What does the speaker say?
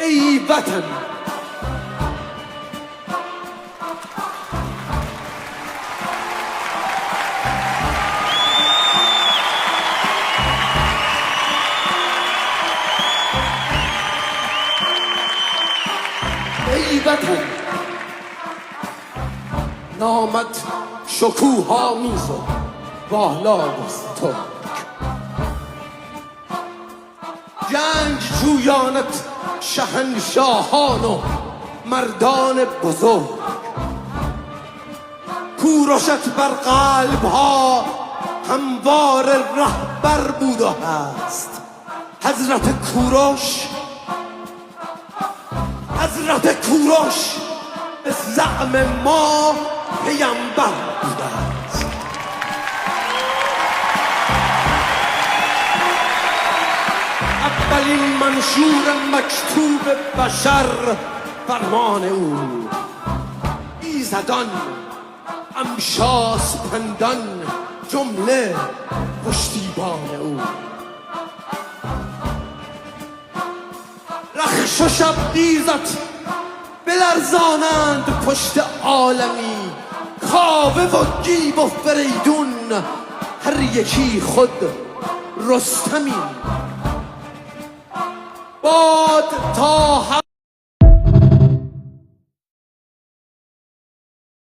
ای وطن ای وطن نامت شکوه‌آمیز و بالا است تو جنگ جویانت شهنشاهان و مردان بزرگ کوروشت بر قلب‌ها هموار رهبر بود و هست حضرت کوروش به زعم ما پیامبر بوده است. اولین منشور مکتوب بشر فرمان او ایزدان امشاس پندان جمله پشتیبان او رخش و شبدیزت بلرزانند پشت عالمی کاوه و گیو و فریدون هر یکی خود رستمی باد تا